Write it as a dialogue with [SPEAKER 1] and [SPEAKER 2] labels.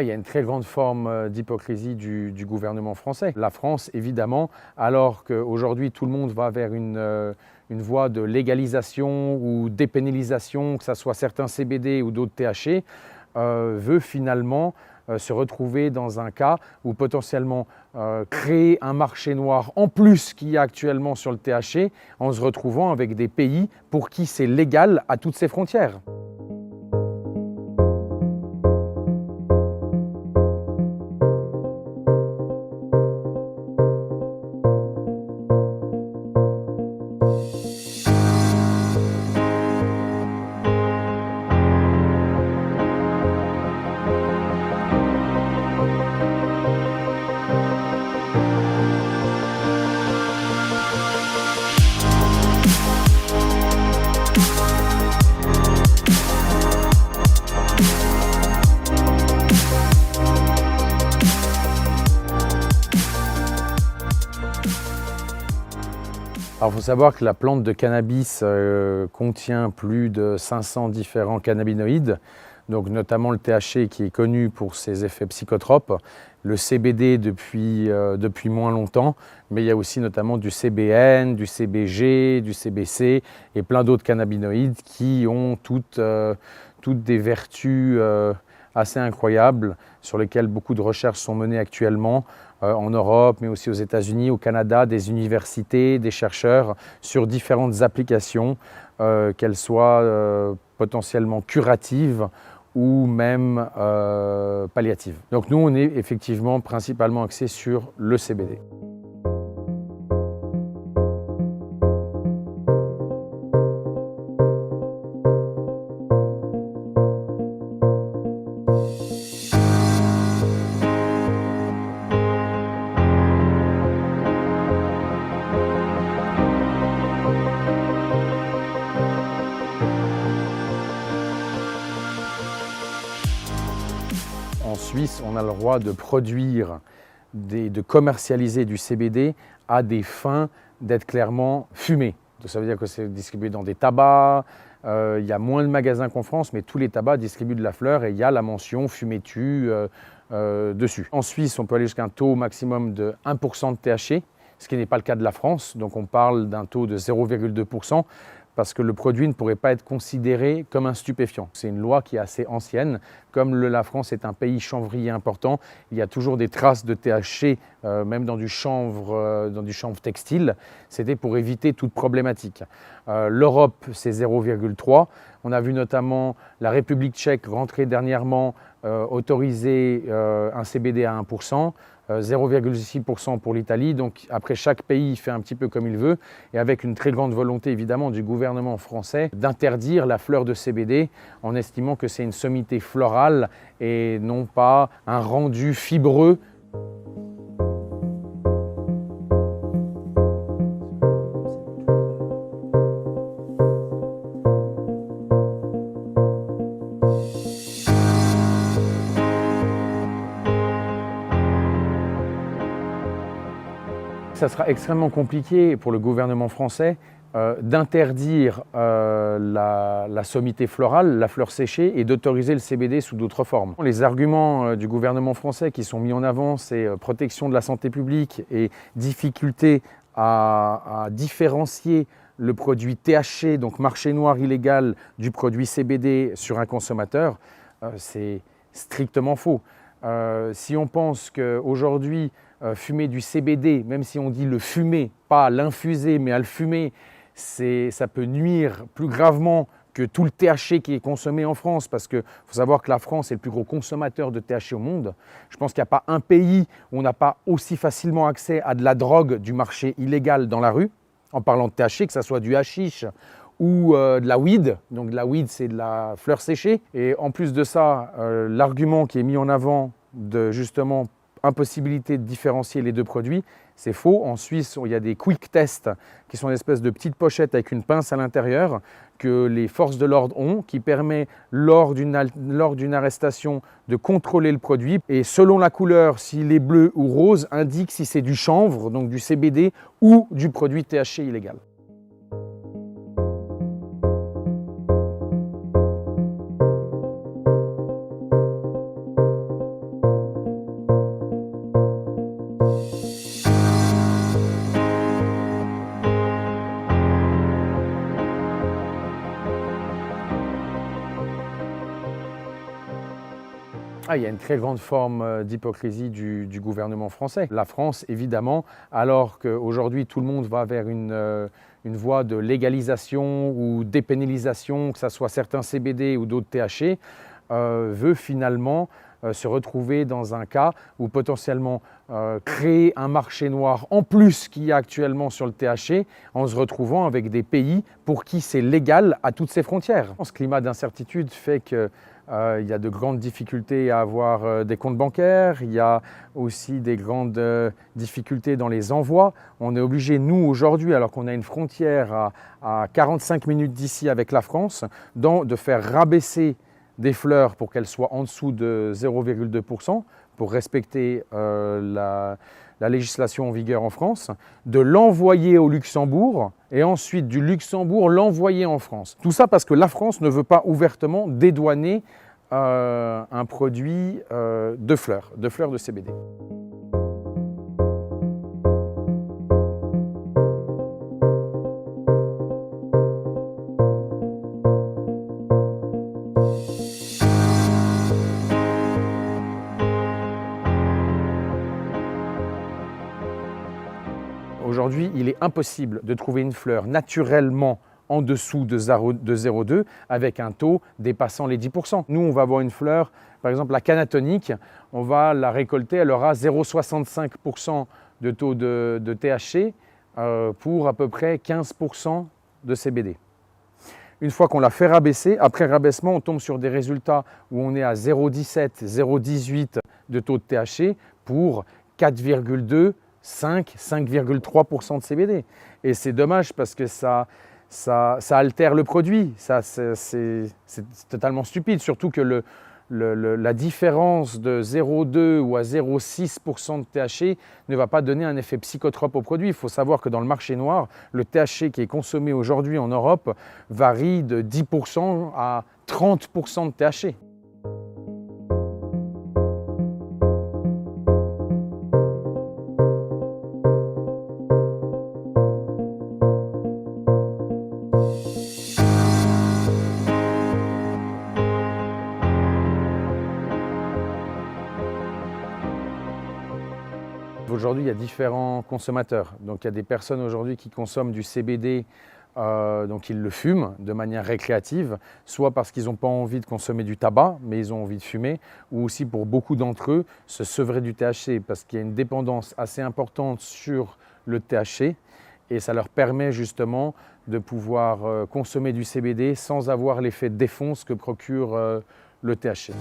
[SPEAKER 1] Il y a une très grande forme d'hypocrisie du gouvernement français. La France, évidemment, alors qu'aujourd'hui tout le monde va vers une voie de légalisation ou dépénalisation, que ce soit certains CBD ou d'autres THC, veut finalement se retrouver dans un cas où potentiellement créer un marché noir en plus qu'il y a actuellement sur le THC, en se retrouvant avec des pays pour qui c'est légal à toutes ses frontières. Alors, il faut savoir que la plante de cannabis contient plus de 500 différents cannabinoïdes, donc notamment le THC qui est connu pour ses effets psychotropes, le CBD depuis moins longtemps, mais il y a aussi notamment du CBN, du CBG, du CBC et plein d'autres cannabinoïdes qui ont toutes des vertus assez incroyables sur lesquelles beaucoup de recherches sont menées actuellement en Europe, mais aussi aux États-Unis, au Canada, des universités, des chercheurs sur différentes applications, qu'elles soient potentiellement curatives ou même palliatives. Donc nous, on est effectivement principalement axé sur le CBD. En Suisse, on a le droit de produire, de commercialiser du CBD à des fins d'être clairement fumé. Donc ça veut dire que c'est distribué dans des tabacs, il y a moins de magasins qu'en France, mais tous les tabacs distribuent de la fleur et il y a la mention fumez-tu dessus. En Suisse, on peut aller jusqu'à un taux maximum de 1% de THC, ce qui n'est pas le cas de la France, donc on parle d'un taux de 0,2%. Parce que le produit ne pourrait pas être considéré comme un stupéfiant. C'est une loi qui est assez ancienne. Comme la France est un pays chanvrier important, il y a toujours des traces de THC, même dans du chanvre textile. C'était pour éviter toute problématique. L'Europe, c'est 0,3. On a vu notamment la République tchèque rentrer dernièrement, autoriser un CBD à 1%. 0,6% pour l'Italie. Donc après, chaque pays fait un petit peu comme il veut et avec une très grande volonté évidemment du gouvernement français d'interdire la fleur de CBD en estimant que c'est une sommité florale et non pas un rendu fibreux. Ça sera extrêmement compliqué pour le gouvernement français d'interdire la sommité florale, la fleur séchée, et d'autoriser le CBD sous d'autres formes. Les arguments du gouvernement français qui sont mis en avant, c'est protection de la santé publique et difficulté à différencier le produit THC, donc marché noir illégal, du produit CBD sur un consommateur. C'est strictement faux. Si on pense qu'aujourd'hui, fumer du CBD, même si on dit le fumer, pas l'infuser, mais à le fumer, ça peut nuire plus gravement que tout le THC qui est consommé en France, parce qu'il faut savoir que la France est le plus gros consommateur de THC au monde. Je pense qu'il n'y a pas un pays où on n'a pas aussi facilement accès à de la drogue du marché illégal dans la rue, en parlant de THC, que ce soit du hashish ou de la weed. Donc de la weed, c'est de la fleur séchée. Et en plus de ça, l'argument qui est mis en avant de justement impossibilité de différencier les deux produits, c'est faux. En Suisse, il y a des quick tests qui sont une espèce de petites pochettes avec une pince à l'intérieur que les forces de l'ordre ont, qui permet lors d'une arrestation de contrôler le produit. Et selon la couleur, s'il est bleu ou rose, indique si c'est du chanvre, donc du CBD, ou du produit THC illégal. Il y a une très grande forme d'hypocrisie du gouvernement français. La France, évidemment, alors qu'aujourd'hui tout le monde va vers une voie de légalisation ou dépénalisation, que ce soit certains CBD ou d'autres THC, veut finalement se retrouver dans un cas où potentiellement créer un marché noir en plus qu'il y a actuellement sur le THC, en se retrouvant avec des pays pour qui c'est légal à toutes ses frontières. Ce climat d'incertitude fait que il y a de grandes difficultés à avoir des comptes bancaires, il y a aussi des grandes difficultés dans les envois. On est obligé, nous, aujourd'hui, alors qu'on a une frontière à 45 minutes d'ici avec la France, de faire rabaisser des fleurs pour qu'elles soient en dessous de 0,2% pour respecter la législation en vigueur en France, de l'envoyer au Luxembourg et ensuite du Luxembourg l'envoyer en France. Tout ça parce que la France ne veut pas ouvertement dédouaner un produit de fleurs de CBD. Aujourd'hui, il est impossible de trouver une fleur naturellement en dessous de 0,2 avec un taux dépassant les 10%. Nous, on va avoir une fleur, par exemple la canatonique, on va la récolter, elle aura 0,65% de taux de THC pour à peu près 15% de CBD. Une fois qu'on l'a fait rabaisser, après rabaissement, on tombe sur des résultats où on est à 0,17, 0,18 de taux de THC pour 4,2, 5,3% de CBD. Et c'est dommage parce que ça altère le produit. C'est totalement stupide, surtout que la différence de 0,2 ou à 0,6% de THC ne va pas donner un effet psychotrope au produit. Il faut savoir que dans le marché noir, le THC qui est consommé aujourd'hui en Europe varie de 10% à 30% de THC. Aujourd'hui, il y a différents consommateurs. Donc, il y a des personnes aujourd'hui qui consomment du CBD, donc ils le fument de manière récréative, soit parce qu'ils n'ont pas envie de consommer du tabac, mais ils ont envie de fumer, ou aussi pour beaucoup d'entre eux, se sevrer du THC parce qu'il y a une dépendance assez importante sur le THC et ça leur permet justement de pouvoir consommer du CBD sans avoir l'effet défonce que procure le THC.